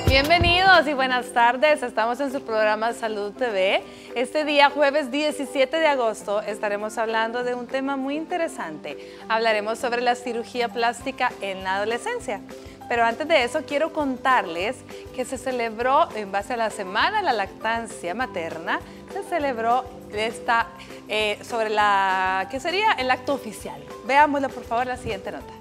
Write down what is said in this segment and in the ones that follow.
Bienvenidos y buenas tardes, estamos en su programa Salud TV. Este día, jueves 17 de agosto, estaremos hablando de un tema muy interesante. Hablaremos sobre la cirugía plástica en la adolescencia. Pero antes de eso, quiero contarles que se celebró, en base a la Semana de la Lactancia Materna, se celebró sobre ¿qué sería? El acto oficial. Veámoslo, por favor, la siguiente nota.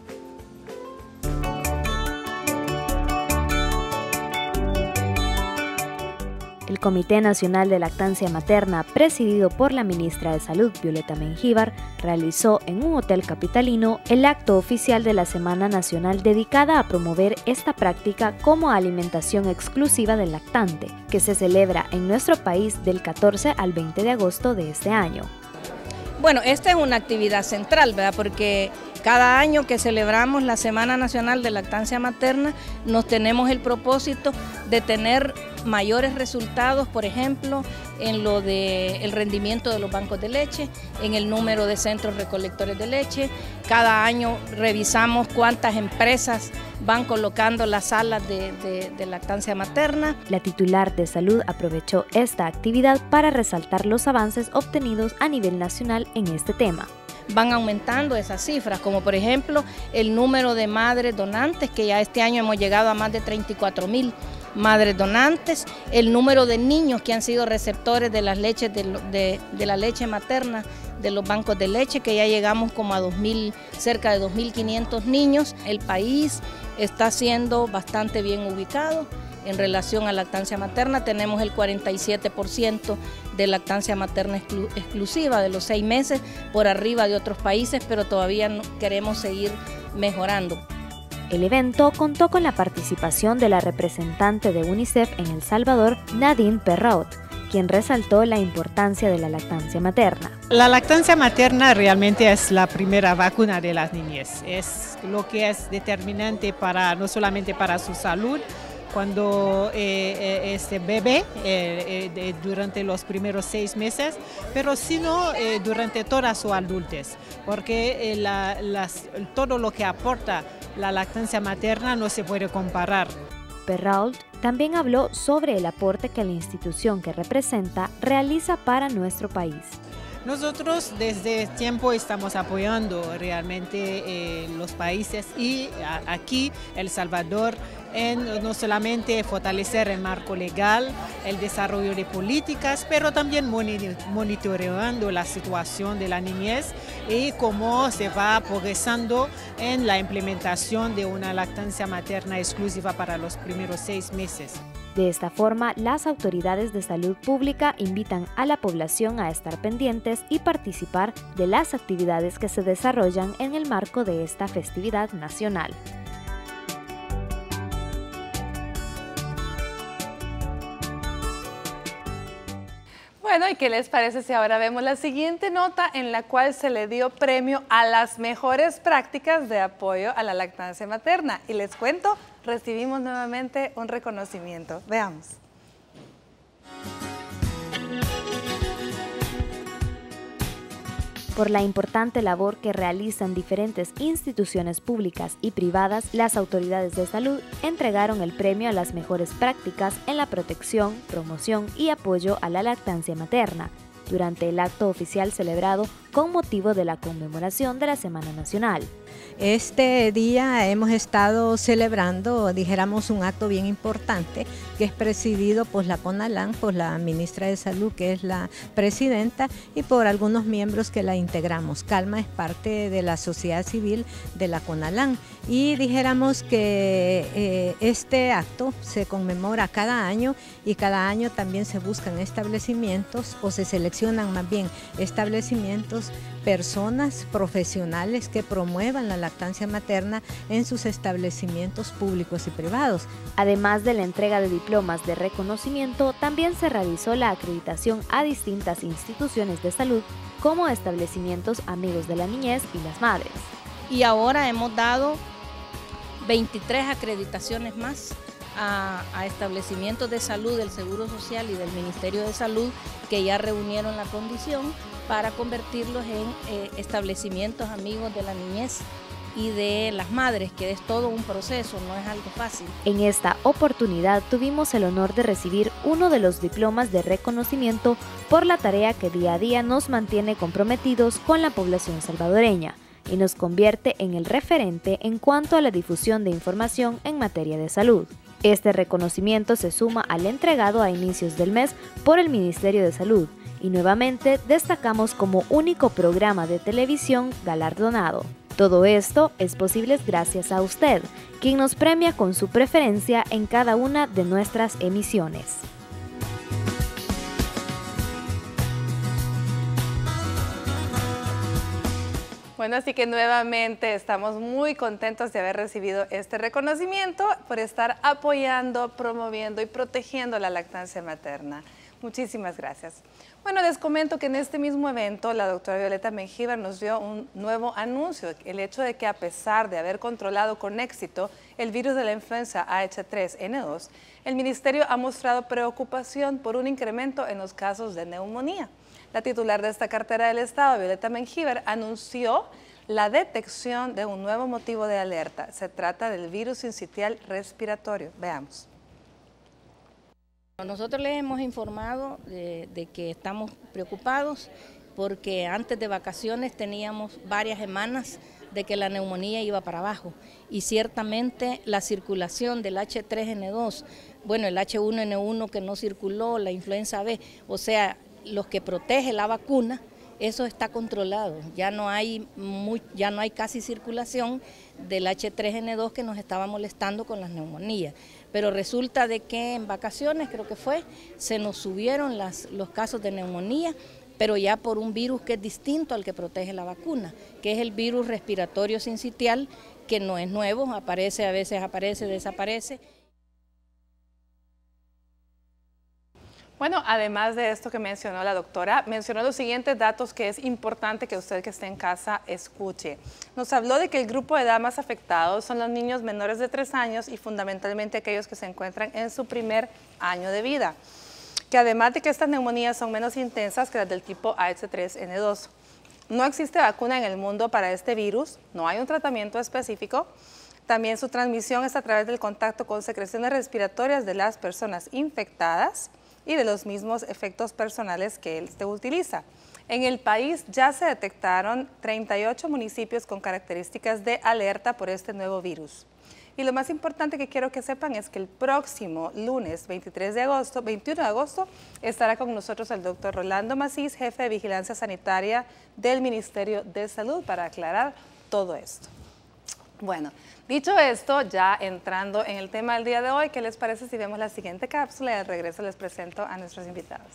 El Comité Nacional de Lactancia Materna, presidido por la ministra de Salud, Violeta Mengíbar, realizó en un hotel capitalino el acto oficial de la Semana Nacional dedicada a promover esta práctica como alimentación exclusiva del lactante, que se celebra en nuestro país del 14 al 20 de agosto de este año. Bueno, esta es una actividad central, ¿verdad? Porque cada año que celebramos la Semana Nacional de Lactancia Materna, nos tenemos el propósito de tener mayores resultados, por ejemplo, en lo del rendimiento de los bancos de leche, en el número de centros recolectores de leche. Cada año revisamos cuántas empresas van colocando las salas de lactancia materna. La titular de Salud aprovechó esta actividad para resaltar los avances obtenidos a nivel nacional en este tema. Van aumentando esas cifras, como por ejemplo el número de madres donantes, que ya este año hemos llegado a más de 34,000 madres donantes, el número de niños que han sido receptores de las leches de la leche materna de los bancos de leche, que ya llegamos como a cerca de 2.500 niños. El país está siendo bastante bien ubicado en relación a lactancia materna. Tenemos el 47% de lactancia materna exclusiva de los 6 meses, por arriba de otros países, pero todavía queremos seguir mejorando. El evento contó con la participación de la representante de UNICEF en El Salvador, Nadine Perrault, quien resaltó la importancia de la lactancia materna. La lactancia materna realmente es la primera vacuna de las niñez. Es lo que es determinante no solamente para su salud, cuando este bebé durante los primeros 6 meses, pero sino durante toda su adultez, porque todo lo que aporta la lactancia materna no se puede comparar. Perrault también habló sobre el aporte que la institución que representa realiza para nuestro país. Nosotros desde tiempo estamos apoyando realmente los países y aquí El Salvador en no solamente fortalecer el marco legal, el desarrollo de políticas, pero también monitoreando la situación de la niñez y cómo se va progresando en la implementación de una lactancia materna exclusiva para los primeros 6 meses. De esta forma, las autoridades de salud pública invitan a la población a estar pendientes y participar de las actividades que se desarrollan en el marco de esta festividad nacional. Bueno, ¿y qué les parece si ahora vemos la siguiente nota en la cual se le dio premio a las mejores prácticas de apoyo a la lactancia materna? Y les cuento, recibimos nuevamente un reconocimiento. Veamos. Por la importante labor que realizan diferentes instituciones públicas y privadas, las autoridades de salud entregaron el premio a las mejores prácticas en la protección, promoción y apoyo a la lactancia materna, durante el acto oficial celebrado con motivo de la conmemoración de la Semana Nacional. Este día hemos estado celebrando, dijéramos, un acto bien importante que es presidido por la CONALAN, por la ministra de Salud, que es la presidenta, y por algunos miembros que la integramos. Calma es parte de la sociedad civil de la CONALAN y dijéramos que este acto se conmemora cada año y cada año también se buscan establecimientos o se seleccionan más bien establecimientos, personas profesionales que promuevan la lactancia materna en sus establecimientos públicos y privados. Además de la entrega de diplomas de reconocimiento, también se realizó la acreditación a distintas instituciones de salud como establecimientos amigos de la niñez y las madres. Y ahora hemos dado 23 acreditaciones más a establecimientos de salud del Seguro Social y del Ministerio de Salud que ya reunieron la condición para convertirlos en establecimientos amigos de la niñez y de las madres, que es todo un proceso, no es algo fácil. En esta oportunidad tuvimos el honor de recibir uno de los diplomas de reconocimiento por la tarea que día a día nos mantiene comprometidos con la población salvadoreña y nos convierte en el referente en cuanto a la difusión de información en materia de salud. Este reconocimiento se suma al entregado a inicios del mes por el Ministerio de Salud y nuevamente destacamos como único programa de televisión galardonado. Todo esto es posible gracias a usted, quien nos premia con su preferencia en cada una de nuestras emisiones. Bueno, así que nuevamente estamos muy contentos de haber recibido este reconocimiento por estar apoyando, promoviendo y protegiendo la lactancia materna. Muchísimas gracias. Bueno, les comento que en este mismo evento la doctora Violeta Mengíbar nos dio un nuevo anuncio, el hecho de que a pesar de haber controlado con éxito el virus de la influenza H3N2, el Ministerio ha mostrado preocupación por un incremento en los casos de neumonía. La titular de esta cartera del Estado, Violeta Mengíbar, anunció la detección de un nuevo motivo de alerta. Se trata del virus sincitial respiratorio. Veamos. Nosotros les hemos informado de que estamos preocupados porque antes de vacaciones teníamos varias semanas de que la neumonía iba para abajo y ciertamente la circulación del H3N2, bueno, el H1N1 que no circuló, la influenza B, o sea, los que protege la vacuna, eso está controlado, ya no hay casi circulación del H3N2 que nos estaba molestando con las neumonías. Pero resulta de que en vacaciones, creo que fue, se nos subieron los casos de neumonía, pero ya por un virus que es distinto al que protege la vacuna, que es el virus respiratorio sincitial, que no es nuevo, aparece, a veces aparece, desaparece. Bueno, además de esto que mencionó la doctora, mencionó los siguientes datos que es importante que usted que esté en casa escuche. Nos habló de que el grupo de edad más afectados son los niños menores de 3 años y fundamentalmente aquellos que se encuentran en su primer año de vida. Que además de que estas neumonías son menos intensas que las del tipo H3N2. No existe vacuna en el mundo para este virus, no hay un tratamiento específico. También su transmisión es a través del contacto con secreciones respiratorias de las personas infectadas y de los mismos efectos personales que él utiliza. En el país ya se detectaron 38 municipios con características de alerta por este nuevo virus. Y lo más importante que quiero que sepan es que el próximo lunes 21 de agosto, estará con nosotros el doctor Rolando Macís, jefe de Vigilancia Sanitaria del Ministerio de Salud, para aclarar todo esto. Bueno, dicho esto, ya entrando en el tema del día de hoy, ¿qué les parece si vemos la siguiente cápsula? Y al regreso les presento a nuestros invitados.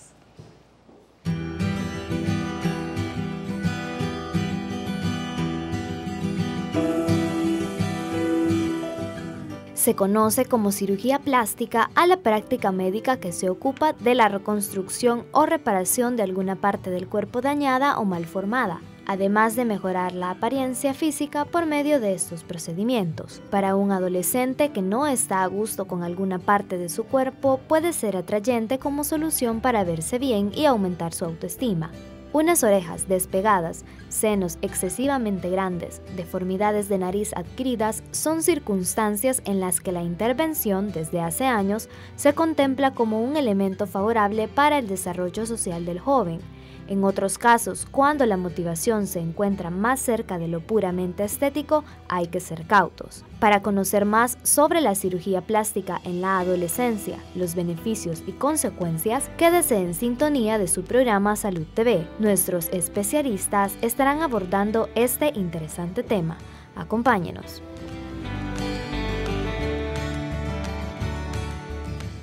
Se conoce como cirugía plástica a la práctica médica que se ocupa de la reconstrucción o reparación de alguna parte del cuerpo dañada o malformada, además de mejorar la apariencia física por medio de estos procedimientos. Para un adolescente que no está a gusto con alguna parte de su cuerpo, puede ser atrayente como solución para verse bien y aumentar su autoestima. Unas orejas despegadas, senos excesivamente grandes, deformidades de nariz adquiridas son circunstancias en las que la intervención desde hace años se contempla como un elemento favorable para el desarrollo social del joven. En otros casos, cuando la motivación se encuentra más cerca de lo puramente estético, hay que ser cautos. Para conocer más sobre la cirugía plástica en la adolescencia, los beneficios y consecuencias, quédese en sintonía de su programa Salud TV. Nuestros especialistas estarán abordando este interesante tema. Acompáñenos.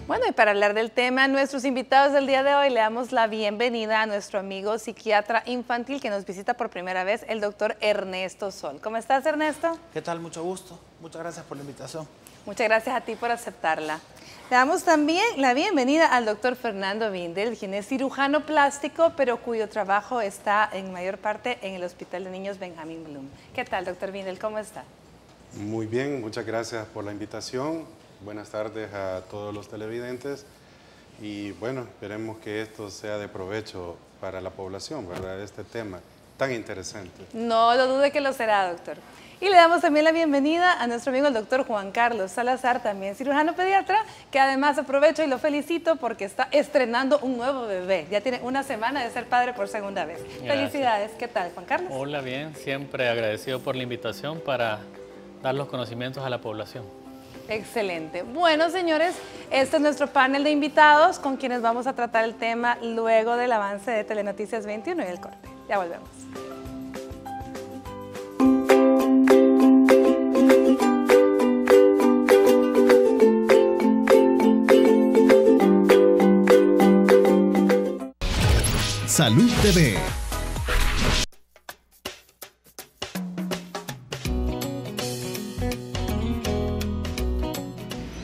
Bueno, y para hablar del tema, nuestros invitados del día de hoy, le damos la bienvenida a nuestro amigo psiquiatra infantil que nos visita por primera vez, el doctor Ernesto Sol. ¿Cómo estás, Ernesto? ¿Qué tal? Mucho gusto. Muchas gracias por la invitación. Muchas gracias a ti por aceptarla. Le damos también la bienvenida al doctor Fernando Vindel, quien es cirujano plástico, pero cuyo trabajo está en mayor parte en el Hospital de Niños Benjamín Bloom. ¿Qué tal, doctor Vindel? ¿Cómo está? Muy bien, muchas gracias por la invitación. buenas tardes a todos los televidentes y bueno, esperemos que esto sea de provecho para la población, ¿verdad? Este tema tan interesante. No lo dude que lo será, doctor. Y le damos también la bienvenida a nuestro amigo el doctor Juan Carlos Salazar, también cirujano pediatra, que además aprovecho y lo felicito porque está estrenando un nuevo bebé. Ya tiene una semana de ser padre por segunda vez. Gracias. Felicidades. ¿Qué tal, Juan Carlos? Hola, bien. Siempre agradecido por la invitación para dar los conocimientos a la población. Excelente. Bueno, señores, este es nuestro panel de invitados con quienes vamos a tratar el tema luego del avance de Telenoticias 21 y el corte. Ya volvemos. Salud TV.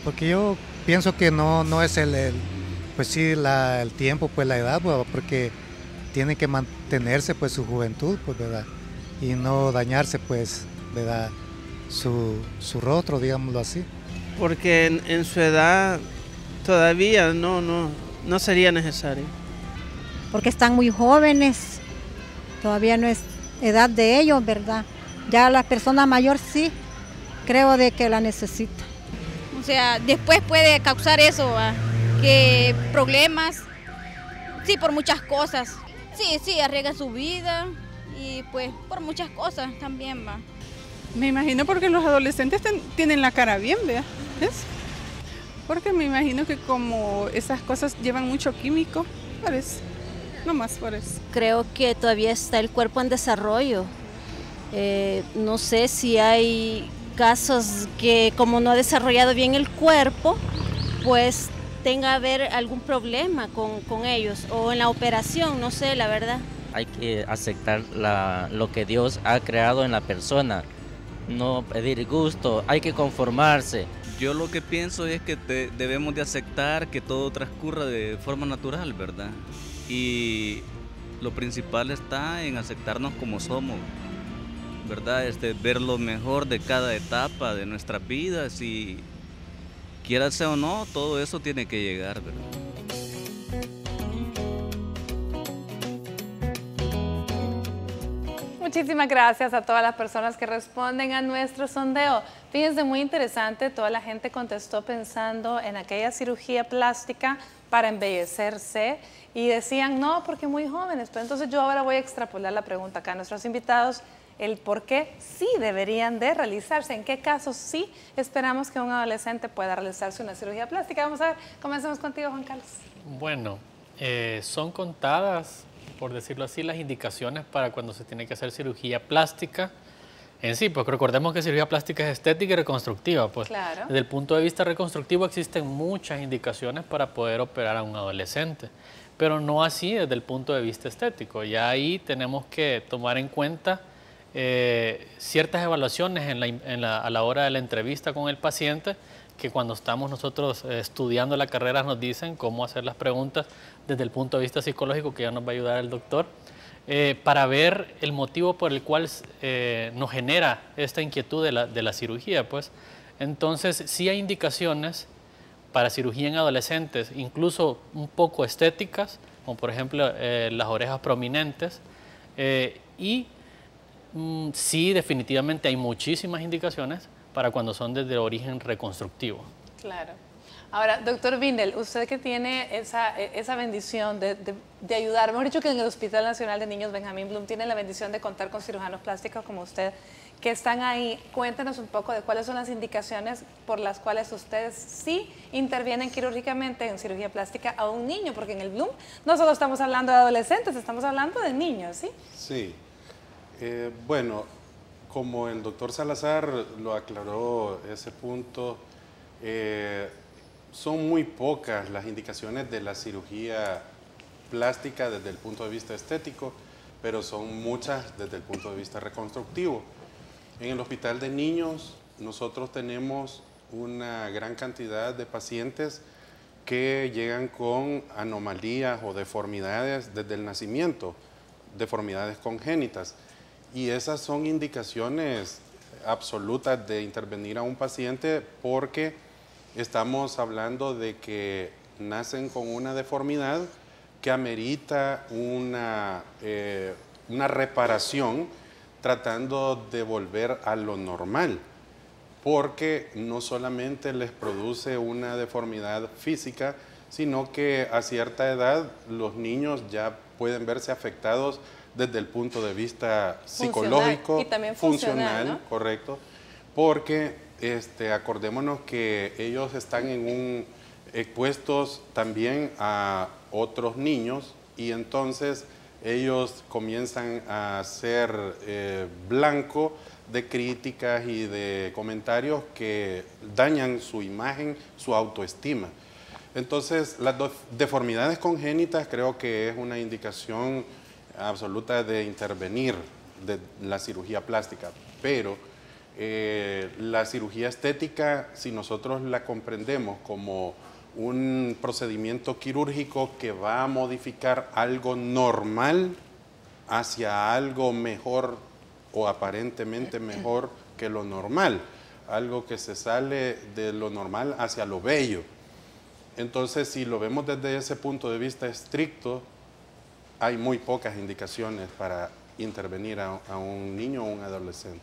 Porque yo pienso que no es pues sí, el tiempo, pues la edad, pues, porque tiene que mantenerse pues su juventud, pues, ¿verdad? Y no dañarse, pues, ¿verdad? Su rostro, digámoslo así. Porque en su edad todavía no sería necesario. Porque están muy jóvenes, todavía no es edad de ellos, ¿verdad? Ya la persona mayor sí, creo de que la necesita. O sea, después puede causar eso, que problemas, sí, por muchas cosas. Sí, arriesga su vida y pues por muchas cosas también va. Me imagino porque los adolescentes tienen la cara bien, ¿ves? Porque me imagino que como esas cosas llevan mucho químico, parece. No más por eso. Creo que todavía está el cuerpo en desarrollo. No sé si hay casos que como no ha desarrollado bien el cuerpo, pues tenga a ver algún problema con ellos o en la operación, no sé, la verdad. Hay que aceptar lo que Dios ha creado en la persona, no pedir gusto, hay que conformarse. Yo lo que pienso es que debemos de aceptar que todo transcurra de forma natural, ¿verdad? Y lo principal está en aceptarnos como somos, ¿verdad? Ver lo mejor de cada etapa de nuestras vidas y quiera sea o no, todo eso tiene que llegar, ¿verdad? Muchísimas gracias a todas las personas que responden a nuestro sondeo. Fíjense, muy interesante, toda la gente contestó pensando en aquella cirugía plástica para embellecerse y decían no, porque muy jóvenes. Pero entonces yo ahora voy a extrapolar la pregunta acá a nuestros invitados, el por qué sí deberían de realizarse, en qué casos sí esperamos que un adolescente pueda realizarse una cirugía plástica. Vamos a ver, comencemos contigo, Juan Carlos. Bueno, son contadas, por decirlo así, las indicaciones para cuando se tiene que hacer cirugía plástica en sí, porque recordemos que cirugía plástica es estética y reconstructiva, pues claro. Desde el punto de vista reconstructivo existen muchas indicaciones para poder operar a un adolescente, pero no así desde el punto de vista estético. Ya ahí tenemos que tomar en cuenta ciertas evaluaciones a la hora de la entrevista con el paciente, que cuando estamos nosotros estudiando la carrera nos dicen cómo hacer las preguntas desde el punto de vista psicológico, que ya nos va a ayudar el doctor, para ver el motivo por el cual nos genera esta inquietud de la cirugía, pues. Entonces, sí hay indicaciones para cirugía en adolescentes, incluso un poco estéticas, como por ejemplo las orejas prominentes, y sí, definitivamente hay muchísimas indicaciones para cuando son desde origen reconstructivo. Claro. Ahora, doctor Windel, usted que tiene esa bendición de ayudar, mejor dicho que en el Hospital Nacional de Niños Benjamín Bloom tiene la bendición de contar con cirujanos plásticos como usted, que están ahí. Cuéntenos un poco de cuáles son las indicaciones por las cuales ustedes sí intervienen quirúrgicamente en cirugía plástica a un niño, porque en el Bloom no solo estamos hablando de adolescentes, estamos hablando de niños, ¿sí? Sí. Bueno, como el doctor Salazar lo aclaró ese punto, son muy pocas las indicaciones de la cirugía plástica desde el punto de vista estético, pero son muchas desde el punto de vista reconstructivo. En el Hospital de Niños nosotros tenemos una gran cantidad de pacientes que llegan con anomalías o deformidades desde el nacimiento, deformidades congénitas. Y esas son indicaciones absolutas de intervenir a un paciente porque estamos hablando de que nacen con una deformidad que amerita una reparación tratando de volver a lo normal, porque no solamente les produce una deformidad física, sino que a cierta edad los niños ya pueden verse afectados desde el punto de vista psicológico, y también funcional, ¿no? Correcto, porque acordémonos que ellos están expuestos también a otros niños y entonces ellos comienzan a ser blanco de críticas y de comentarios que dañan su imagen, su autoestima. Entonces, las deformidades congénitas creo que es una indicación absoluta de intervenir de la cirugía plástica, pero la cirugía estética, si nosotros la comprendemos como un procedimiento quirúrgico que va a modificar algo normal hacia algo mejor o aparentemente mejor que lo normal, algo que se sale de lo normal hacia lo bello. Entonces, si lo vemos desde ese punto de vista estricto, hay muy pocas indicaciones para intervenir a un niño o un adolescente.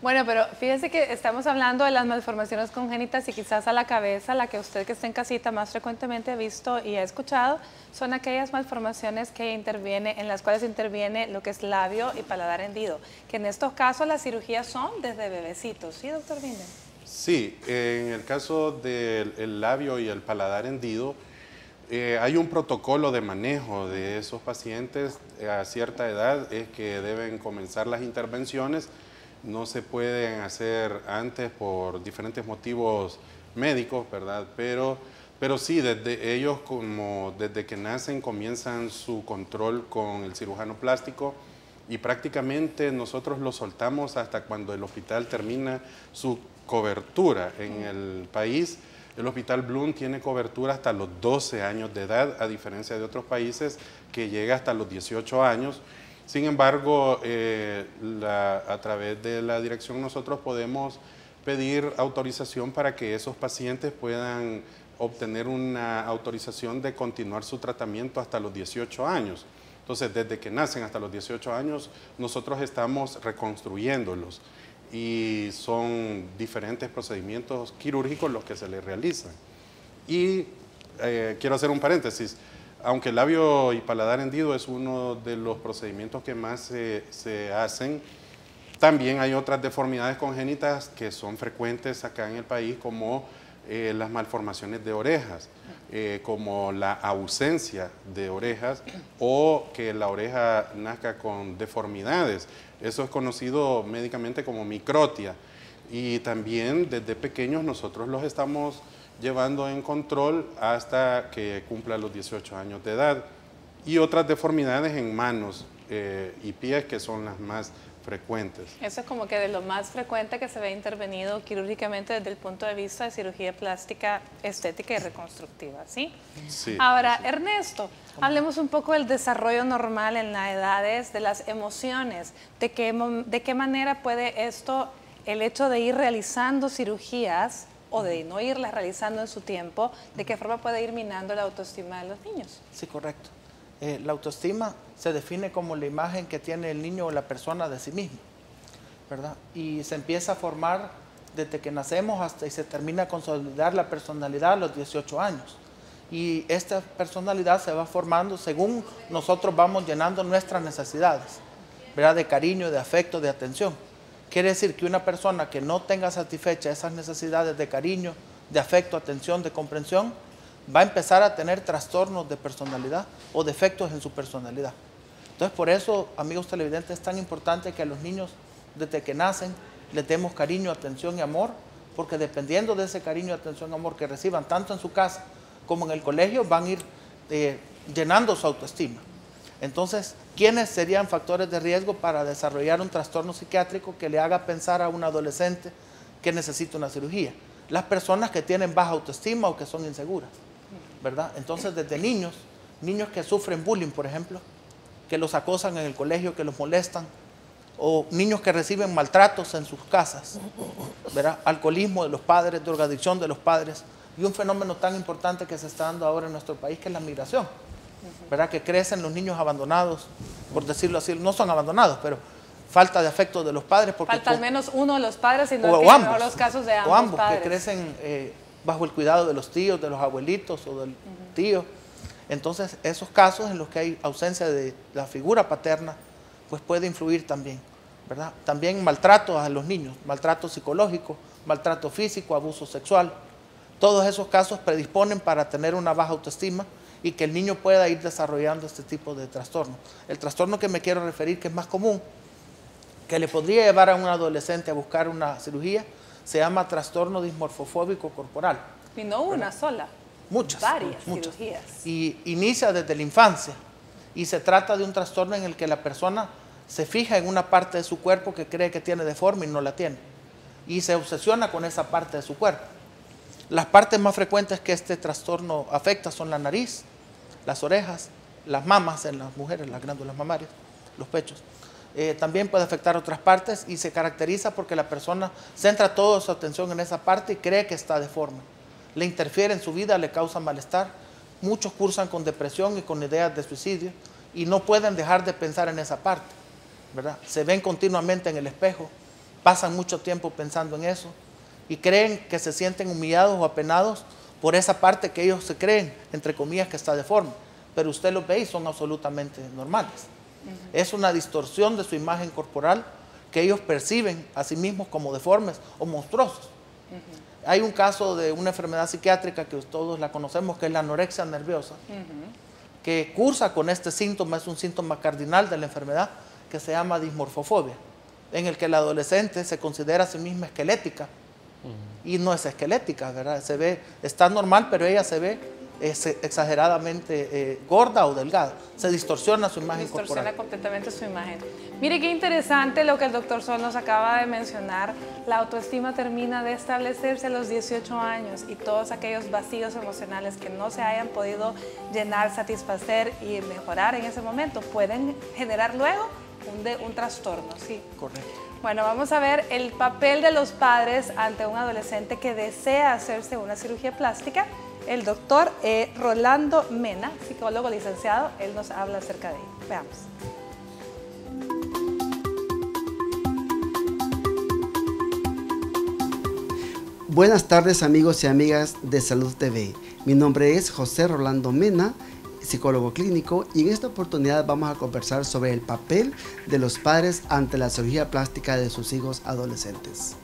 Bueno, pero fíjese que estamos hablando de las malformaciones congénitas y quizás a la cabeza, la que usted que está en casita más frecuentemente ha visto y ha escuchado, son aquellas malformaciones que en las cuales interviene lo que es labio y paladar hendido, que en estos casos las cirugías son desde bebecitos, ¿sí, doctor Binden? Sí, en el caso del labio y el paladar hendido, hay un protocolo de manejo de esos pacientes a cierta edad, es que deben comenzar las intervenciones. No se pueden hacer antes por diferentes motivos médicos, ¿verdad? Pero sí, desde ellos, desde que nacen, comienzan su control con el cirujano plástico y prácticamente nosotros los soltamos hasta cuando el hospital termina su cobertura. En el país, el Hospital Bloom tiene cobertura hasta los 12 años de edad, a diferencia de otros países que llega hasta los 18 años. Sin embargo, a través de la dirección nosotros podemos pedir autorización para que esos pacientes puedan obtener una autorización de continuar su tratamiento hasta los 18 años. Entonces, desde que nacen hasta los 18 años, nosotros estamos reconstruyéndolos y son diferentes procedimientos quirúrgicos los que se les realizan. Y quiero hacer un paréntesis. Aunque el labio y paladar hendido es uno de los procedimientos que más se hacen, también hay otras deformidades congénitas que son frecuentes acá en el país, como las malformaciones de orejas, como la ausencia de orejas o que la oreja nazca con deformidades. Eso es conocido médicamente como microtia. Y también desde pequeños nosotros los estamos llevando en control hasta que cumpla los 18 años de edad. Y otras deformidades en manos y pies que son las más frecuentes. Eso es como que de lo más frecuente que se ve intervenido quirúrgicamente desde el punto de vista de cirugía plástica, estética y reconstructiva, ¿sí? Sí. Ahora, sí. Ernesto, hablemos un poco del desarrollo normal en las edades, de las emociones, de qué manera puede esto, el hecho de ir realizando cirugías o de no irlas realizando en su tiempo, ¿de qué forma puede ir minando la autoestima de los niños? Sí, correcto. La autoestima se define como la imagen que tiene el niño o la persona de sí mismo, ¿verdad? Y se empieza a formar desde que nacemos hasta y se termina a consolidar la personalidad a los 18 años. Y esta personalidad se va formando según nosotros vamos llenando nuestras necesidades, ¿verdad? De cariño, de afecto, de atención. Quiere decir que una persona que no tenga satisfecha esas necesidades de cariño, de afecto, atención, de comprensión, va a empezar a tener trastornos de personalidad o defectos en su personalidad. Entonces, por eso, amigos televidentes, es tan importante que a los niños, desde que nacen, les demos cariño, atención y amor, porque dependiendo de ese cariño, atención y amor que reciban, tanto en su casa como en el colegio, van a ir llenando su autoestima. Entonces, ¿quiénes serían factores de riesgo para desarrollar un trastorno psiquiátrico que le haga pensar a un adolescente que necesita una cirugía? Las personas que tienen baja autoestima o que son inseguras, ¿verdad? Entonces, desde niños que sufren bullying, por ejemplo, que los acosan en el colegio, que los molestan, o niños que reciben maltratos en sus casas, ¿verdad? Alcoholismo de los padres, drogadicción de los padres, y un fenómeno tan importante que se está dando ahora en nuestro país, que es la migración, ¿verdad? Que crecen los niños abandonados, por decirlo así, no son abandonados, pero falta de afecto de los padres. Porque falta al menos uno de los padres, sino o que ambos, los casos de ambos, o ambos padres. que crecen bajo el cuidado de los tíos, de los abuelitos o del tío. Entonces, esos casos en los que hay ausencia de la figura paterna, pues puede influir también, ¿verdad? También maltrato a los niños, maltrato psicológico, maltrato físico, abuso sexual. Todos esos casos predisponen para tener una baja autoestima y que el niño pueda ir desarrollando este tipo de trastorno. El trastorno que me quiero referir, que es más común, que le podría llevar a un adolescente a buscar una cirugía, se llama trastorno dismorfofóbico corporal. Y no una sola. Muchas. Varias muchas cirugías. Y inicia desde la infancia. Y se trata de un trastorno en el que la persona se fija en una parte de su cuerpo que cree que tiene deforme y no la tiene. Y se obsesiona con esa parte de su cuerpo. Las partes más frecuentes que este trastorno afecta son la nariz, las orejas, las mamas en las mujeres, las glándulas mamarias, los pechos. También puede afectar otras partes y se caracteriza porque la persona centra toda su atención en esa parte y cree que está deforme. Le interfiere en su vida, le causa malestar. Muchos cursan con depresión y con ideas de suicidio y no pueden dejar de pensar en esa parte, ¿verdad? Se ven continuamente en el espejo, pasan mucho tiempo pensando en eso y creen que se sienten humillados o apenados por esa parte que ellos se creen, entre comillas, que está deforme. Pero usted los ve y son absolutamente normales. Es una distorsión de su imagen corporal que ellos perciben a sí mismos como deformes o monstruosos. Hay un caso de una enfermedad psiquiátrica que todos la conocemos, que es la anorexia nerviosa, que cursa con este síntoma, es un síntoma cardinal de la enfermedad, que se llama dismorfofobia, en el que el adolescente se considera a sí misma esquelética, y no es esquelética, ¿verdad? Se ve, está normal, pero ella se ve exageradamente gorda o delgada. Se distorsiona su imagen corporal. Distorsiona completamente su imagen. Mire qué interesante lo que el doctor Sol nos acaba de mencionar. La autoestima termina de establecerse a los 18 años y todos aquellos vacíos emocionales que no se hayan podido llenar, satisfacer y mejorar en ese momento pueden generar luego un trastorno. Sí. Correcto. Bueno, vamos a ver el papel de los padres ante un adolescente que desea hacerse una cirugía plástica. El doctor Rolando Mena, psicólogo licenciado, él nos habla acerca de ello. Veamos. Buenas tardes, amigos y amigas de Salud TV. Mi nombre es José Rolando Mena, psicólogo clínico, y en esta oportunidad vamos a conversar sobre el papel de los padres ante la cirugía plástica de sus hijos adolescentes.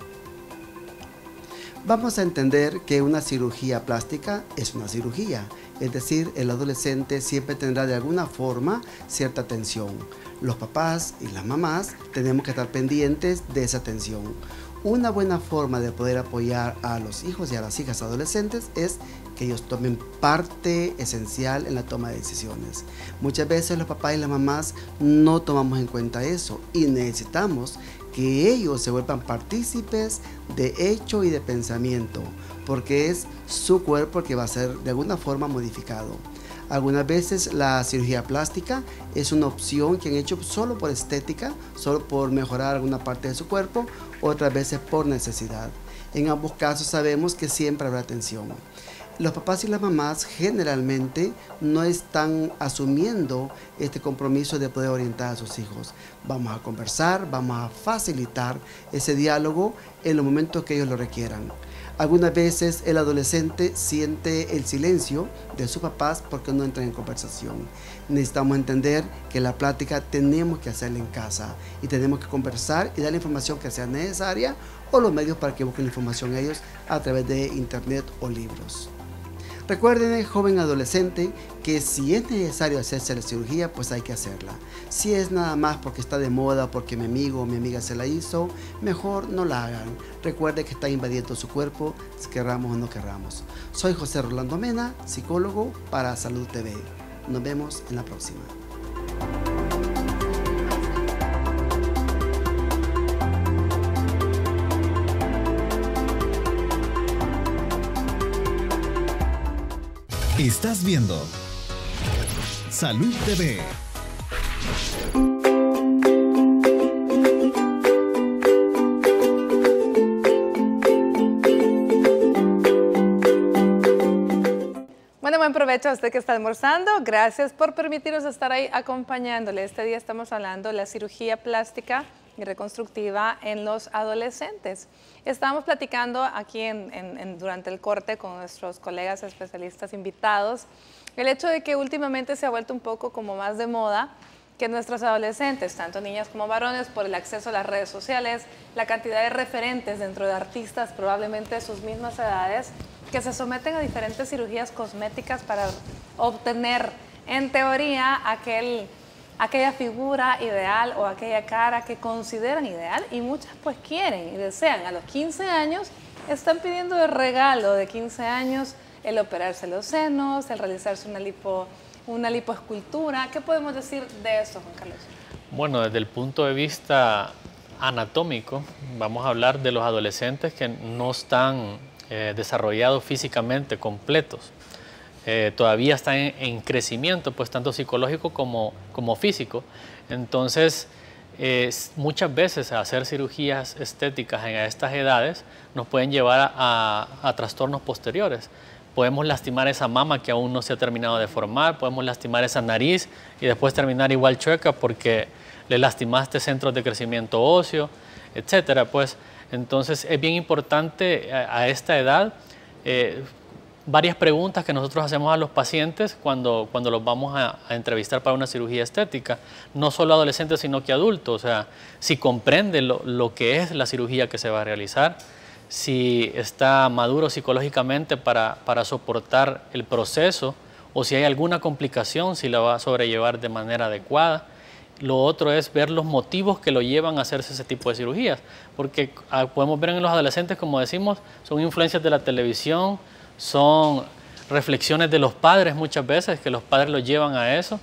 Vamos a entender que una cirugía plástica es una cirugía, es decir, el adolescente siempre tendrá de alguna forma cierta atención. Los papás y las mamás tenemos que estar pendientes de esa atención. Una buena forma de poder apoyar a los hijos y a las hijas adolescentes es que ellos tomen parte esencial en la toma de decisiones. Muchas veces los papás y las mamás no tomamos en cuenta eso y necesitamos que ellos se vuelvan partícipes de hecho y de pensamiento, porque es su cuerpo el que va a ser de alguna forma modificado. Algunas veces la cirugía plástica es una opción que han hecho solo por estética, solo por mejorar alguna parte de su cuerpo, otras veces por necesidad. En ambos casos sabemos que siempre habrá atención. Los papás y las mamás generalmente no están asumiendo este compromiso de poder orientar a sus hijos. Vamos a conversar, vamos a facilitar ese diálogo en los momentos que ellos lo requieran. Algunas veces el adolescente siente el silencio de sus papás porque no entran en conversación. Necesitamos entender que la plática tenemos que hacerla en casa y tenemos que conversar y dar la información que sea necesaria o los medios para que busquen la información ellos a través de internet o libros. Recuerden, joven adolescente, que si es necesario hacerse la cirugía, pues hay que hacerla. Si es nada más porque está de moda, porque mi amigo o mi amiga se la hizo, mejor no la hagan. Recuerde que está invadiendo su cuerpo, si querramos o no querramos. Soy José Rolando Mena, psicólogo para Salud TV. Nos vemos en la próxima. Estás viendo Salud TV. buen provecho a usted que está almorzando. Gracias por permitirnos estar ahí acompañándole. Este día estamos hablando de la cirugía plástica y reconstructiva en los adolescentes. Estábamos platicando aquí durante el corte con nuestros colegas especialistas invitados el hecho de que últimamente se ha vuelto un poco como más de moda que nuestros adolescentes, tanto niñas como varones, por el acceso a las redes sociales, la cantidad de referentes dentro de artistas probablemente de sus mismas edades, que se someten a diferentes cirugías cosméticas para obtener, en teoría, aquella figura ideal o aquella cara que consideran ideal, y muchas pues quieren y desean. A los 15 años están pidiendo de regalo de 15 años el operarse los senos, el realizarse una lipoescultura. ¿Qué podemos decir de eso, Juan Carlos? Bueno, desde el punto de vista anatómico, vamos a hablar de los adolescentes que no están desarrollados físicamente completos. Todavía están en crecimiento, pues tanto psicológico como físico. Entonces, muchas veces hacer cirugías estéticas en estas edades nos pueden llevar a trastornos posteriores. Podemos lastimar esa mama que aún no se ha terminado de formar, podemos lastimar esa nariz y después terminar igual chueca porque le lastimaste centros de crecimiento óseo, etcétera. Pues, entonces es bien importante a esta edad varias preguntas que nosotros hacemos a los pacientes cuando los vamos a entrevistar para una cirugía estética, no solo adolescentes sino que adultos, o sea, si comprende lo que es la cirugía que se va a realizar, si está maduro psicológicamente para soportar el proceso o si hay alguna complicación, si la va a sobrellevar de manera adecuada. Lo otro es ver los motivos que lo llevan a hacerse ese tipo de cirugías, porque podemos ver en los adolescentes, como decimos, son influencias de la televisión, son reflexiones de los padres muchas veces, que los padres los llevan a eso,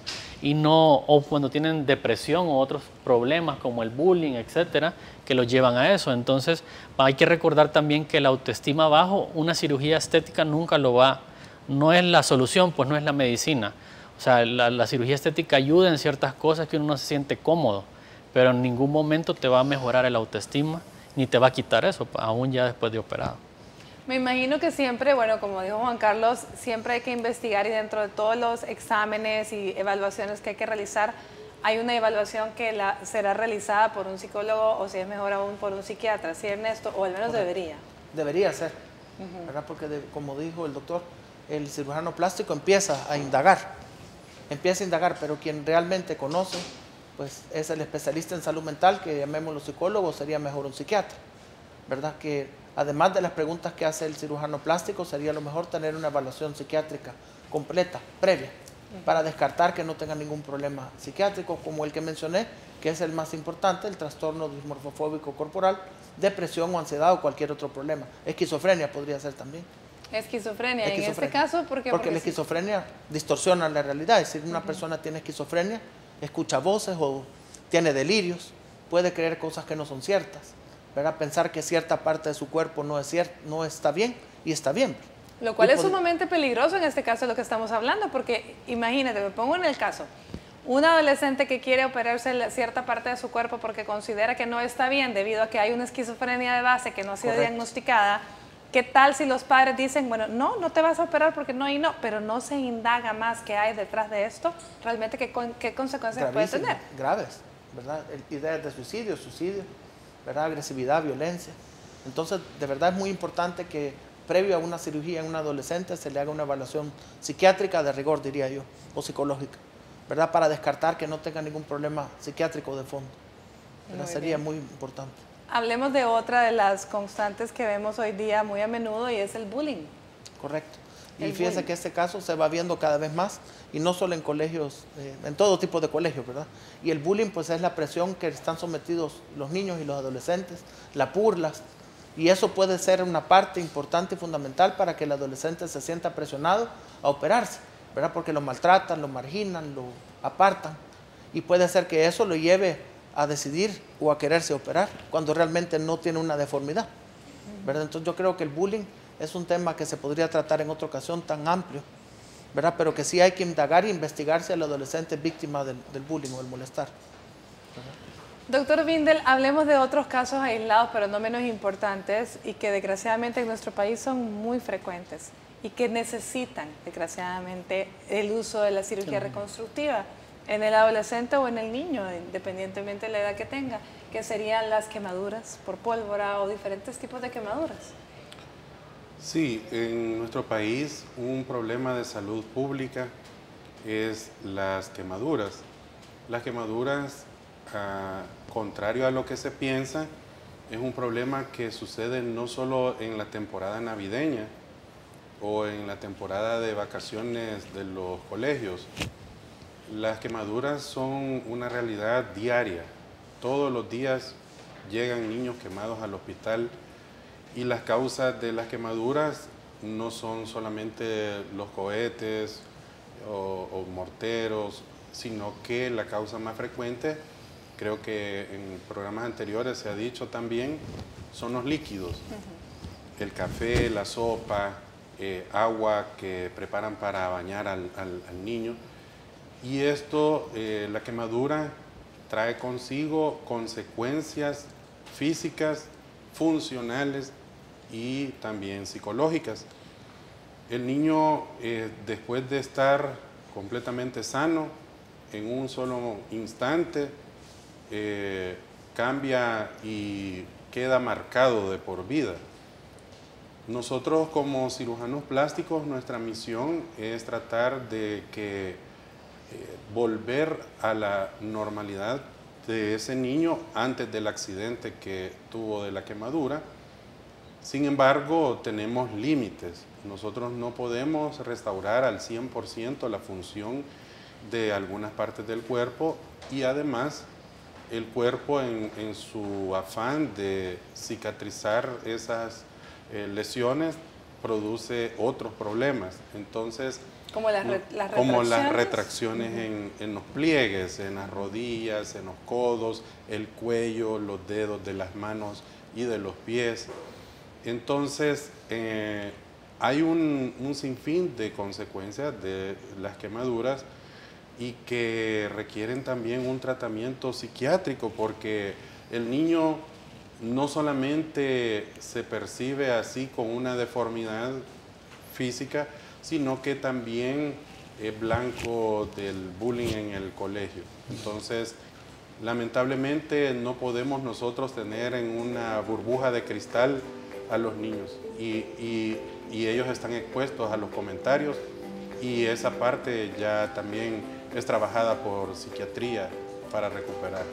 o cuando tienen depresión o otros problemas como el bullying, etcétera, que los llevan a eso. Entonces hay que recordar también que la autoestima bajo, una cirugía estética nunca no es la solución, pues no es la medicina. O sea, la cirugía estética ayuda en ciertas cosas que uno no se siente cómodo, pero en ningún momento te va a mejorar el autoestima, ni te va a quitar eso, aún ya después de operado. Me imagino que siempre, bueno, como dijo Juan Carlos, siempre hay que investigar y dentro de todos los exámenes y evaluaciones que hay que realizar, hay una evaluación que será realizada por un psicólogo o si es mejor aún por un psiquiatra, ¿sí, Ernesto? O al menos debería. Debería ser, ¿verdad? Porque como dijo el doctor, el cirujano plástico empieza a indagar, pero quien realmente conoce pues es el especialista en salud mental, que llamémoslo psicólogo, sería mejor un psiquiatra, ¿verdad? Que además de las preguntas que hace el cirujano plástico, sería lo mejor tener una evaluación psiquiátrica completa, previa, para descartar que no tenga ningún problema psiquiátrico, como el que mencioné, que es el más importante, el trastorno dismorfofóbico corporal, depresión o ansiedad o cualquier otro problema. Esquizofrenia podría ser también. Esquizofrenia. En este caso, ¿por qué? Porque la esquizofrenia distorsiona la realidad. Es decir, una persona tiene esquizofrenia, escucha voces o tiene delirios, puede creer cosas que no son ciertas, ¿verdad? Pensar que cierta parte de su cuerpo no está bien y está bien. Lo cual es sumamente peligroso en este caso de lo que estamos hablando, porque imagínate, me pongo en el caso, un adolescente que quiere operarse cierta parte de su cuerpo porque considera que no está bien debido a que hay una esquizofrenia de base que no ha sido diagnosticada. ¿Qué tal si los padres dicen, bueno, no te vas a operar porque no y no, pero no se indaga más qué hay detrás de esto? ¿Realmente qué consecuencias puede tener? Graves, ¿verdad? Ideas de suicidio, ¿verdad? Agresividad, violencia. Entonces, de verdad es muy importante que previo a una cirugía en un adolescente se le haga una evaluación psiquiátrica de rigor, diría yo, o psicológica, ¿verdad? Para descartar que no tenga ningún problema psiquiátrico de fondo. Sería muy importante. Hablemos de otra de las constantes que vemos hoy día muy a menudo y es el bullying. Correcto. Y fíjese que este caso se va viendo cada vez más, y no solo en colegios, en todo tipo de colegios, ¿verdad? Y el bullying pues es la presión que están sometidos los niños y los adolescentes, las burlas, y eso puede ser una parte importante y fundamental para que el adolescente se sienta presionado a operarse, ¿verdad? Porque lo maltratan, lo marginan, lo apartan, y puede ser que eso lo lleve a decidir o a quererse operar cuando realmente no tiene una deformidad, ¿verdad? Entonces yo creo que el bullying es un tema que se podría tratar en otra ocasión tan amplio, ¿verdad? Pero que sí hay que indagar e investigar si el adolescente es víctima del bullying o del molestar, ¿verdad? Doctor Bindel, hablemos de otros casos aislados, pero no menos importantes y que desgraciadamente en nuestro país son muy frecuentes. y que necesitan, desgraciadamente, el uso de la cirugía reconstructiva en el adolescente o en el niño, independientemente de la edad que tenga, que serían las quemaduras por pólvora o diferentes tipos de quemaduras. Sí, en nuestro país un problema de salud pública es las quemaduras. Las quemaduras, contrario a lo que se piensa, es un problema que sucede no solo en la temporada navideña o en la temporada de vacaciones de los colegios. Las quemaduras son una realidad diaria. Todos los días llegan niños quemados al hospital y las causas de las quemaduras no son solamente los cohetes o morteros, sino que la causa más frecuente, creo que en programas anteriores se ha dicho también, son los líquidos. El café, la sopa, agua que preparan para bañar al niño. Y esto, la quemadura, trae consigo consecuencias físicas, funcionales y también psicológicas. El niño, después de estar completamente sano, en un solo instante, cambia y queda marcado de por vida. Nosotros como cirujanos plásticos, nuestra misión es tratar de que volver a la normalidad de ese niño antes del accidente que tuvo de la quemadura. Sin embargo, tenemos límites. Nosotros no podemos restaurar al 100% la función de algunas partes del cuerpo y además el cuerpo en su afán de cicatrizar esas lesiones produce otros problemas. Entonces, como las retracciones, como las retracciones en los pliegues, en las rodillas, en los codos, el cuello, los dedos de las manos y de los pies. Entonces, hay un sinfín de consecuencias de las quemaduras y que requieren también un tratamiento psiquiátrico, porque el niño no solamente se percibe así con una deformidad física, sino que también es blanco del bullying en el colegio. Entonces, lamentablemente no podemos nosotros tener en una burbuja de cristal a los niños y ellos están expuestos a los comentarios y esa parte ya también es trabajada por psiquiatría para recuperar.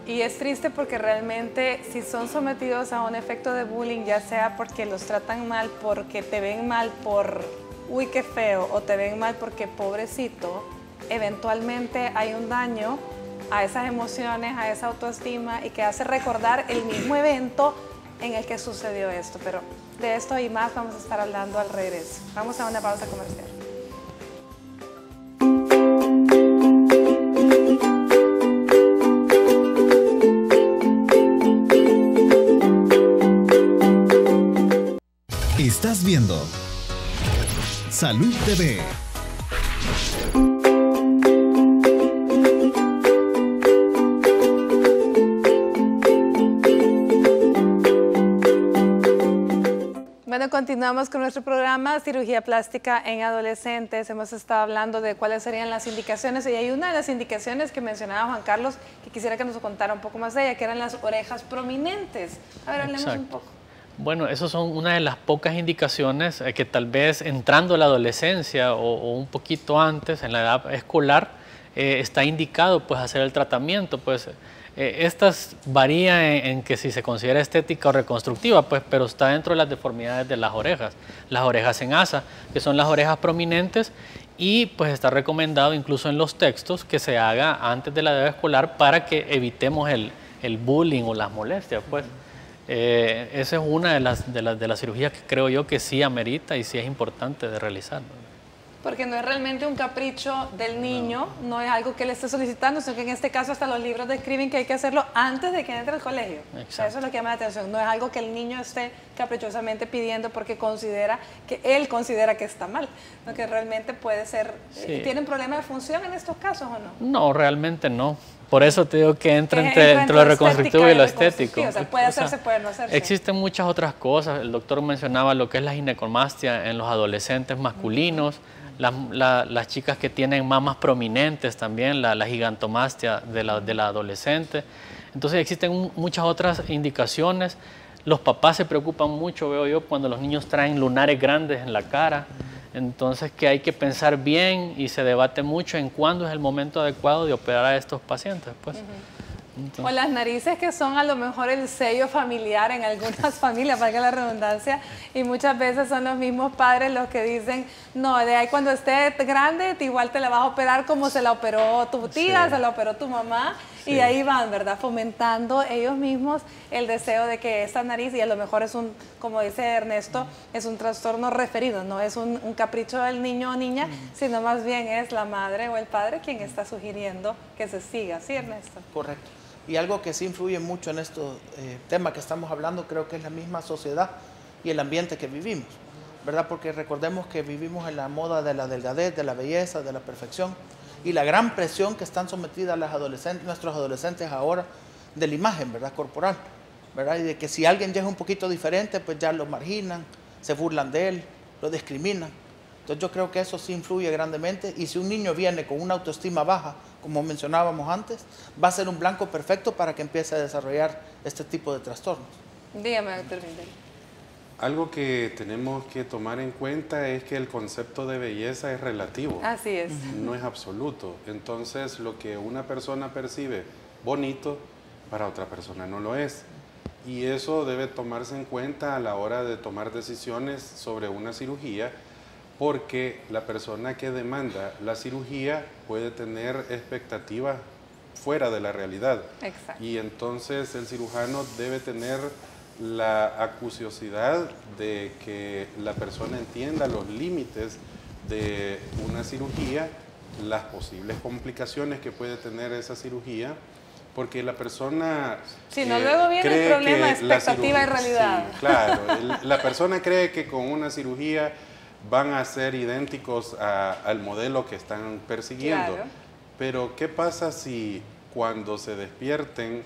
Y es triste porque realmente si son sometidos a un efecto de bullying, ya sea porque los tratan mal, porque te ven mal por uy qué feo, o te ven mal porque pobrecito, eventualmente hay un daño a esas emociones, a esa autoestima y que hace recordar el mismo evento en el que sucedió esto. Pero de esto y más vamos a estar hablando al regreso. Vamos a una pausa comercial. Estás viendo Salud TV. Bueno, continuamos con nuestro programa Cirugía Plástica en Adolescentes. Hemos estado hablando de cuáles serían las indicaciones y hay una de las indicaciones que mencionaba Juan Carlos que quisiera que nos contara un poco más de ella, que eran las orejas prominentes. A ver, hablemos un poco. Bueno, esas son una de las pocas indicaciones que tal vez entrando a la adolescencia o un poquito antes, en la edad escolar, está indicado pues hacer el tratamiento. Pues estas varían en que si se considera estética o reconstructiva, pues, pero está dentro de las deformidades de las orejas en asa, que son las orejas prominentes, y pues está recomendado incluso en los textos que se haga antes de la edad escolar para que evitemos el bullying o las molestias, pues. Esa es una de las cirugías que creo yo que sí amerita y sí es importante de realizar, ¿no? Porque no es realmente un capricho del niño, no es algo que le esté solicitando, sino que en este caso hasta los libros describen que hay que hacerlo antes de que entre al colegio. O sea, eso es lo que llama la atención, no es algo que el niño esté caprichosamente pidiendo porque él considera que está mal, lo que realmente puede ser. Sí. ¿Tienen problema de función en estos casos o no? No, realmente no. Por eso te digo que entra entre lo reconstructivo y lo estético. O sea, puede hacerse, puede no hacerse. Existen muchas otras cosas. El doctor mencionaba lo que es la ginecomastia en los adolescentes masculinos, las chicas que tienen mamas prominentes también, la gigantomastia de la adolescente. Entonces existen muchas otras indicaciones. Los papás se preocupan mucho, veo yo, cuando los niños traen lunares grandes en la cara. Entonces que hay que pensar bien y se debate mucho en cuándo es el momento adecuado de operar a estos pacientes. Pues. O las narices, que son a lo mejor el sello familiar en algunas familias, valga la redundancia, y muchas veces son los mismos padres los que dicen, no, de ahí cuando esté grande igual te la vas a operar como se la operó tu tía, se la operó tu mamá, y ahí van, ¿verdad? Fomentando ellos mismos el deseo de que esta nariz, y a lo mejor es un, como dice Ernesto, es un trastorno referido, no es un capricho del niño o niña, sino más bien es la madre o el padre quien está sugiriendo que se siga, ¿sí, Ernesto? Correcto. Y algo que sí influye mucho en estos temas que estamos hablando, creo que es la misma sociedad y el ambiente que vivimos, ¿verdad? Porque recordemos que vivimos en la moda de la delgadez, de la belleza, de la perfección, y la gran presión que están sometidas las adolescentes, nuestros adolescentes ahora, de la imagen, ¿verdad? Corporal, ¿verdad? Y de que si alguien ya es un poquito diferente, pues ya lo marginan, se burlan de él, lo discriminan. Entonces yo creo que eso sí influye grandemente, y si un niño viene con una autoestima baja, como mencionábamos antes, va a ser un blanco perfecto para que empiece a desarrollar este tipo de trastornos. Dígame, doctor Mindel. Algo que tenemos que tomar en cuenta es que el concepto de belleza es relativo. Así es. No es absoluto. Entonces, lo que una persona percibe bonito, para otra persona no lo es. Y eso debe tomarse en cuenta a la hora de tomar decisiones sobre una cirugía, porque la persona que demanda la cirugía puede tener expectativas fuera de la realidad. Exacto. Y entonces el cirujano debe tener la acuciosidad de que la persona entienda los límites de una cirugía, las posibles complicaciones que puede tener esa cirugía, porque la persona si no, luego viene el problema de expectativa y realidad. Sí, claro, la persona cree que con una cirugía van a ser idénticos al modelo que están persiguiendo. Claro. Pero ¿qué pasa si cuando se despierten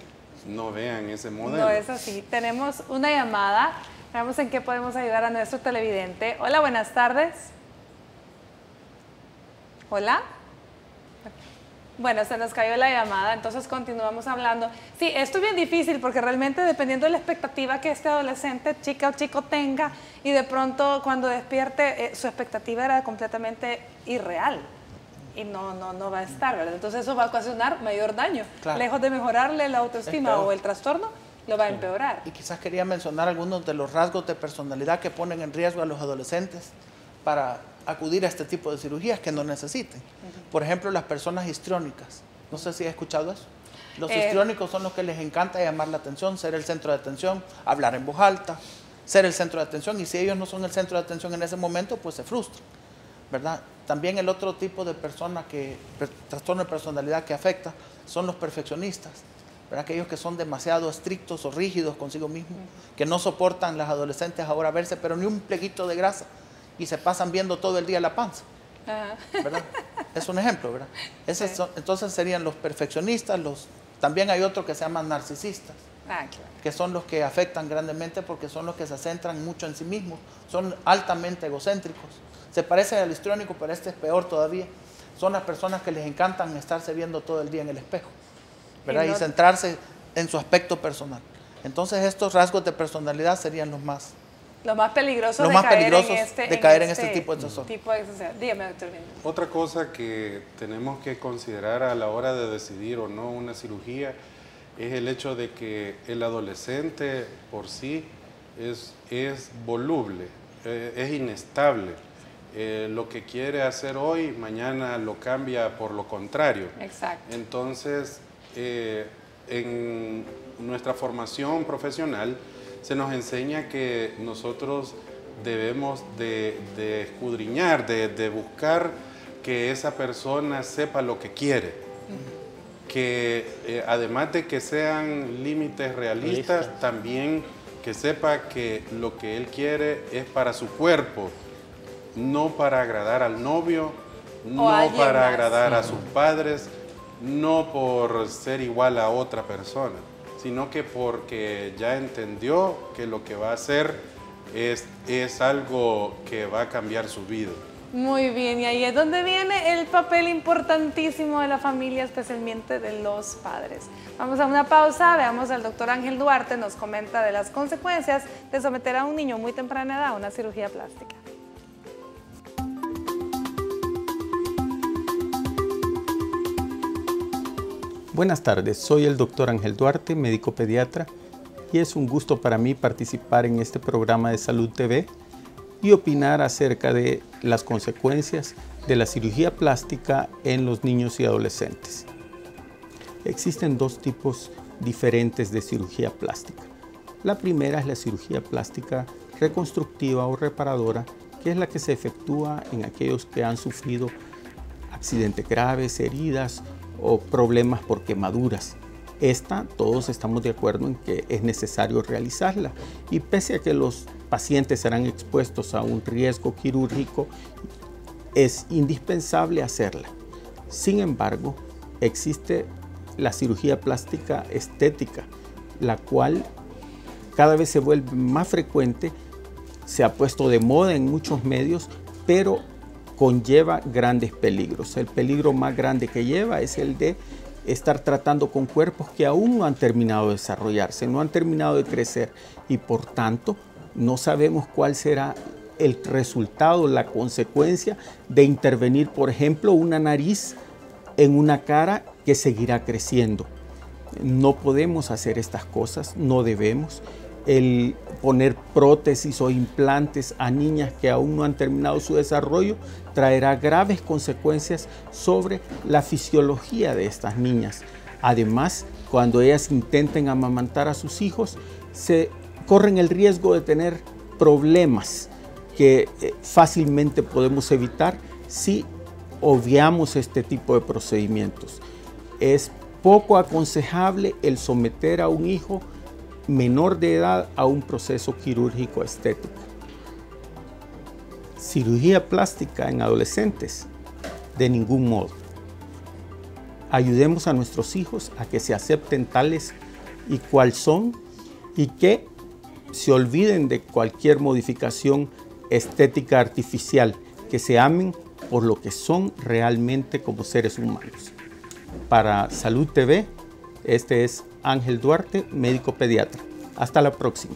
no vean ese modelo? No es así. Tenemos una llamada. Veamos en qué podemos ayudar a nuestro televidente. Hola, buenas tardes. Hola. Bueno, se nos cayó la llamada, entonces continuamos hablando. Sí, esto es bien difícil porque realmente dependiendo de la expectativa que este adolescente, chica o chico, tenga, y de pronto cuando despierte, su expectativa era completamente irreal y no va a estar, ¿verdad? Entonces eso va a ocasionar mayor daño. Claro. Lejos de mejorarle la autoestima o el trastorno, lo va a empeorar. Y quizás quería mencionar algunos de los rasgos de personalidad que ponen en riesgo a los adolescentes para acudir a este tipo de cirugías que no necesiten. Por ejemplo, las personas histriónicas. No sé si has escuchado eso. Los histriónicos son los que les encanta llamar la atención, ser el centro de atención, hablar en voz alta, ser el centro de atención, y si ellos no son el centro de atención en ese momento, pues se frustran, ¿verdad? También el otro tipo de persona trastorno de personalidad que afecta son los perfeccionistas, ¿verdad? Aquellos que son demasiado estrictos o rígidos consigo mismos, que no soportan las adolescentes ahora verse, pero ni un pleguito de grasa, y se pasan viendo todo el día la panza, ¿verdad? Es un ejemplo, ¿verdad? Entonces serían los perfeccionistas, también hay otros que se llaman narcisistas, claro, que son los que afectan grandemente porque son los que se centran mucho en sí mismos, son altamente egocéntricos. Se parece al histriónico, pero este es peor todavía. Son las personas que les encantan estarse viendo todo el día en el espejo, ¿verdad? Y centrarse en su aspecto personal. Entonces estos rasgos de personalidad serían los más peligrosos de caer en este tipo de trastorno. Dígame, doctor. Otra cosa que tenemos que considerar a la hora de decidir o no una cirugía es el hecho de que el adolescente por sí es voluble, es inestable. Lo que quiere hacer hoy, mañana lo cambia por lo contrario. Exacto. Entonces, en nuestra formación profesional se nos enseña que nosotros debemos de escudriñar, de buscar que esa persona sepa lo que quiere. Que además de que sean límites realistas, también que sepa que lo que él quiere es para su cuerpo, no para agradar al novio, no para agradar a sus padres, no por ser igual a otra persona, sino que porque ya entendió que lo que va a hacer es algo que va a cambiar su vida. Muy bien, y ahí es donde viene el papel importantísimo de la familia, especialmente de los padres. Vamos a una pausa, veamos al doctor Ángel Duarte, nos comenta de las consecuencias de someter a un niño muy temprana edad a una cirugía plástica. Buenas tardes, soy el doctor Ángel Duarte, médico pediatra, y es un gusto para mí participar en este programa de Salud TV y opinar acerca de las consecuencias de la cirugía plástica en los niños y adolescentes. Existen dos tipos diferentes de cirugía plástica. La primera es la cirugía plástica reconstructiva o reparadora, que es la que se efectúa en aquellos que han sufrido accidentes graves, heridas o problemas por quemaduras. Esta, todos estamos de acuerdo en que es necesario realizarla, y pese a que los pacientes serán expuestos a un riesgo quirúrgico, es indispensable hacerla. Sin embargo, existe la cirugía plástica estética, la cual cada vez se vuelve más frecuente, se ha puesto de moda en muchos medios, pero conlleva grandes peligros. El peligro más grande que lleva es el de estar tratando con cuerpos que aún no han terminado de desarrollarse, no han terminado de crecer, y por tanto no sabemos cuál será el resultado, la consecuencia de intervenir, por ejemplo, una nariz en una cara que seguirá creciendo. No podemos hacer estas cosas, no debemos. El poner prótesis o implantes a niñas que aún no han terminado su desarrollo traerá graves consecuencias sobre la fisiología de estas niñas. Además, cuando ellas intenten amamantar a sus hijos, se corren el riesgo de tener problemas que fácilmente podemos evitar si obviamos este tipo de procedimientos. Es poco aconsejable el someter a un hijo menor de edad a un proceso quirúrgico estético. Cirugía plástica en adolescentes, de ningún modo. Ayudemos a nuestros hijos a que se acepten tales y cual son, y que se olviden de cualquier modificación estética artificial, que se amen por lo que son realmente como seres humanos. Para Salud TV, este es Ángel Duarte, médico pediatra. Hasta la próxima.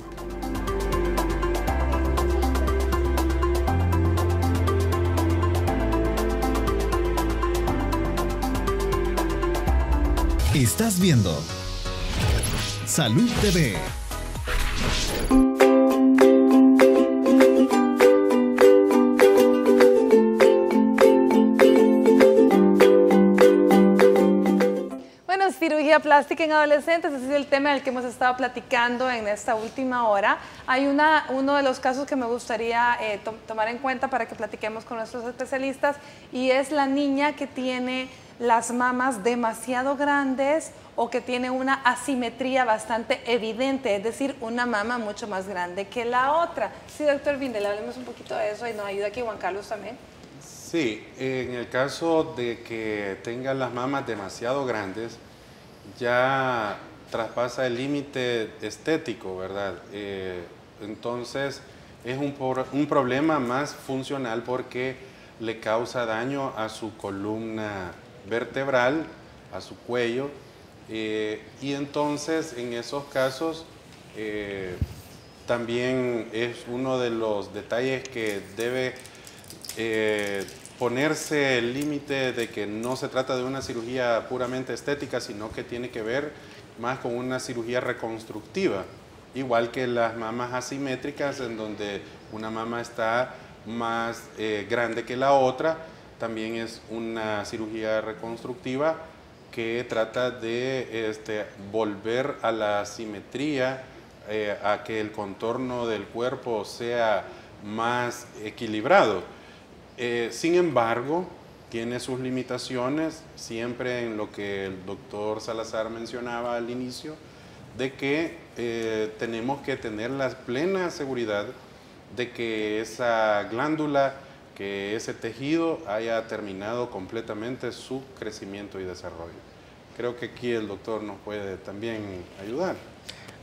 Estás viendo Salud TV. Cirugía plástica en adolescentes, ese es el tema del que hemos estado platicando en esta última hora. Hay uno de los casos que me gustaría tomar en cuenta para que platiquemos con nuestros especialistas, y es la niña que tiene las mamas demasiado grandes o que tiene una asimetría bastante evidente, es decir, una mama mucho más grande que la otra. Sí, doctor Vindel, hablemos un poquito de eso y nos ayuda aquí Juan Carlos también. Sí, en el caso de que tenga las mamas demasiado grandes, ya traspasa el límite estético, ¿verdad? Entonces es un problema más funcional porque le causa daño a su columna vertebral, a su cuello, y entonces en esos casos también es uno de los detalles que debe ponerse el límite de que no se trata de una cirugía puramente estética, sino que tiene que ver más con una cirugía reconstructiva, igual que las mamas asimétricas, en donde una mama está más grande que la otra. También es una cirugía reconstructiva que trata de volver a la simetría, a que el contorno del cuerpo sea más equilibrado. Sin embargo, tiene sus limitaciones, siempre en lo que el doctor Salazar mencionaba al inicio, de que tenemos que tener la plena seguridad de que esa glándula, que ese tejido haya terminado completamente su crecimiento y desarrollo. Creo que aquí el doctor nos puede también ayudar.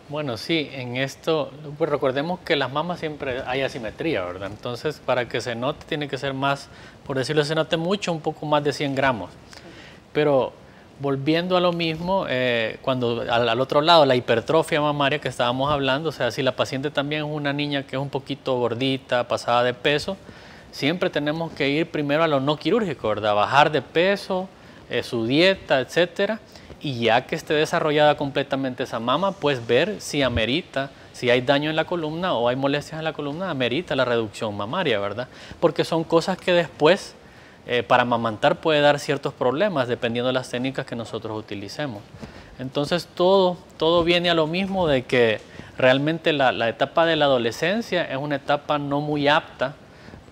Bueno, sí, en esto, pues recordemos que las mamas siempre hay asimetría, ¿verdad? Entonces, para que se note, tiene que ser más, por decirlo, se note mucho, un poco más de 100 gramos. Pero volviendo a lo mismo, cuando al otro lado, la hipertrofia mamaria que estábamos hablando, o sea, si la paciente también es una niña que es un poquito gordita, pasada de peso, siempre tenemos que ir primero a lo no quirúrgico, ¿verdad? Bajar de peso, su dieta, etcétera, y ya que esté desarrollada completamente esa mama, pues ver si amerita, si hay daño en la columna o hay molestias en la columna, amerita la reducción mamaria, ¿verdad? Porque son cosas que después, para amamantar puede dar ciertos problemas dependiendo de las técnicas que nosotros utilicemos. Entonces todo viene a lo mismo de que realmente la etapa de la adolescencia es una etapa no muy apta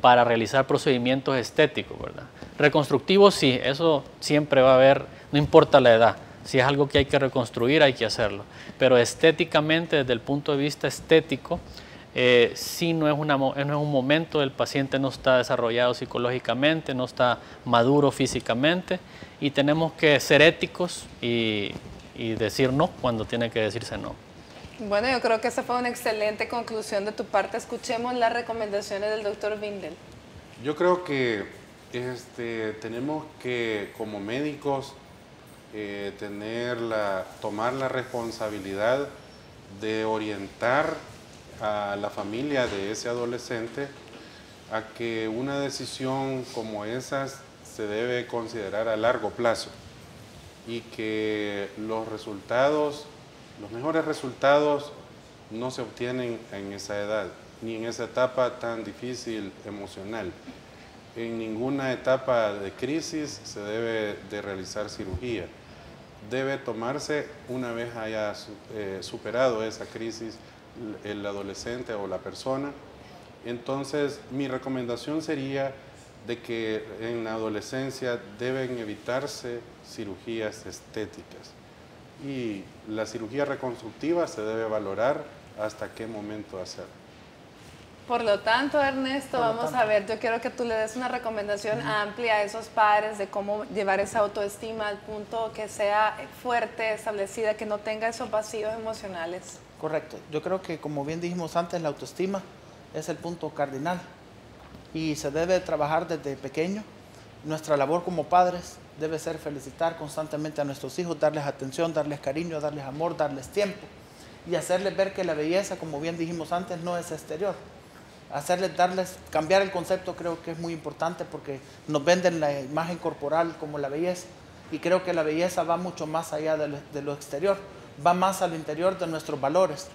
para realizar procedimientos estéticos, ¿verdad? Reconstructivos sí, eso siempre va a haber, no importa la edad. Si es algo que hay que reconstruir, hay que hacerlo. Pero estéticamente, desde el punto de vista estético, sí no es un momento, el paciente no está desarrollado psicológicamente, no está maduro físicamente, y tenemos que ser éticos y decir no cuando tiene que decirse no. Bueno, yo creo que esa fue una excelente conclusión de tu parte. Escuchemos las recomendaciones del doctor Windel. Yo creo que tenemos que, como médicos, tomar la responsabilidad de orientar a la familia de ese adolescente a que una decisión como esas se debe considerar a largo plazo y que los mejores resultados no se obtienen en esa edad, ni en esa etapa tan difícil emocional. En ninguna etapa de crisis se debe de realizar cirugía. Debe tomarse una vez haya superado esa crisis el adolescente o la persona. Entonces, mi recomendación sería de que en la adolescencia deben evitarse cirugías estéticas y la cirugía reconstructiva se debe valorar hasta qué momento hacerlo. Por lo tanto, Ernesto, vamos a ver, yo quiero que tú le des una recomendación amplia a esos padres de cómo llevar esa autoestima al punto que sea fuerte, establecida, que no tenga esos vacíos emocionales. Correcto. Yo creo que, como bien dijimos antes, la autoestima es el punto cardinal y se debe trabajar desde pequeño. Nuestra labor como padres debe ser felicitar constantemente a nuestros hijos, darles atención, darles cariño, darles amor, darles tiempo y hacerles ver que la belleza, como bien dijimos antes, no es exterior. Cambiar el concepto creo que es muy importante porque nos venden la imagen corporal como la belleza y creo que la belleza va mucho más allá de lo exterior, va más al interior de nuestros valores,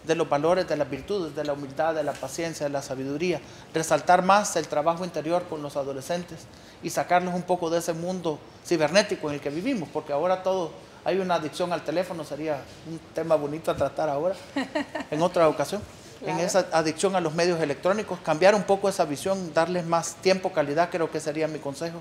de los valores, de las virtudes, de la humildad, de la paciencia, de la sabiduría, resaltar más el trabajo interior con los adolescentes y sacarlos un poco de ese mundo cibernético en el que vivimos, porque ahora hay una adicción al teléfono, sería un tema bonito a tratar ahora, en otra ocasión. Claro. En esa adicción a los medios electrónicos, cambiar un poco esa visión, darles más tiempo, calidad, creo que sería mi consejo,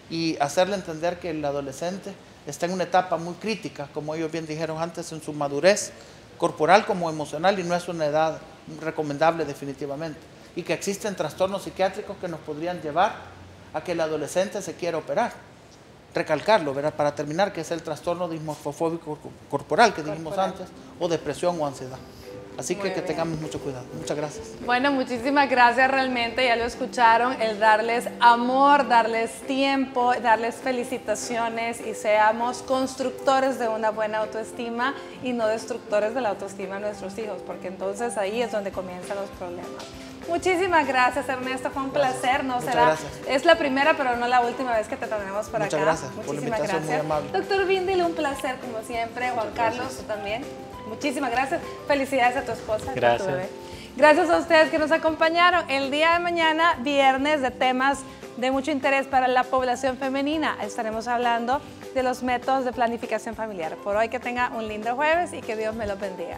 y hacerle entender que el adolescente está en una etapa muy crítica, como ellos bien dijeron antes, en su madurez corporal como emocional, y no es una edad recomendable definitivamente, y que existen trastornos psiquiátricos que nos podrían llevar a que el adolescente se quiera operar. Recalcarlo, ¿verdad? Para terminar, que es el trastorno dismorfofóbico corporal que dijimos antes, o depresión o ansiedad. Así que tengamos mucho cuidado. Muchas gracias. Bueno, muchísimas gracias realmente, ya lo escucharon, el darles amor, darles tiempo, darles felicitaciones y seamos constructores de una buena autoestima y no destructores de la autoestima de nuestros hijos, porque entonces ahí es donde comienzan los problemas. Muchísimas gracias, Ernesto, fue un placer, ¿no? Es la primera, pero no la última vez que te tenemos por acá. Muchas gracias. Muchísimas gracias. Doctor Windel, un placer como siempre. Juan Carlos, tú también. Muchísimas gracias. Felicidades a tu esposa. Gracias. A tu bebé. Gracias a ustedes que nos acompañaron. El día de mañana, viernes, de temas de mucho interés para la población femenina. Estaremos hablando de los métodos de planificación familiar. Por hoy que tenga un lindo jueves y que Dios me los bendiga.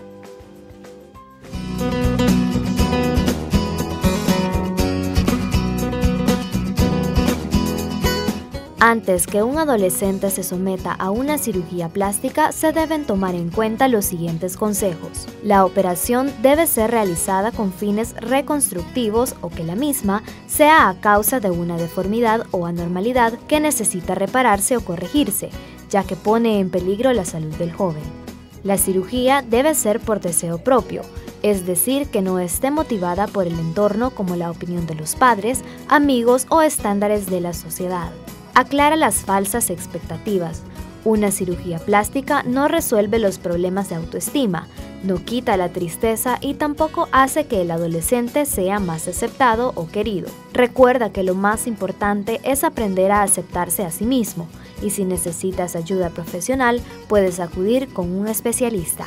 Antes que un adolescente se someta a una cirugía plástica, se deben tomar en cuenta los siguientes consejos. La operación debe ser realizada con fines reconstructivos o que la misma sea a causa de una deformidad o anormalidad que necesita repararse o corregirse, ya que pone en peligro la salud del joven. La cirugía debe ser por deseo propio, es decir, que no esté motivada por el entorno como la opinión de los padres, amigos o estándares de la sociedad. Aclara las falsas expectativas. Una cirugía plástica no resuelve los problemas de autoestima, no quita la tristeza y tampoco hace que el adolescente sea más aceptado o querido. Recuerda que lo más importante es aprender a aceptarse a sí mismo y si necesitas ayuda profesional, puedes acudir con un especialista.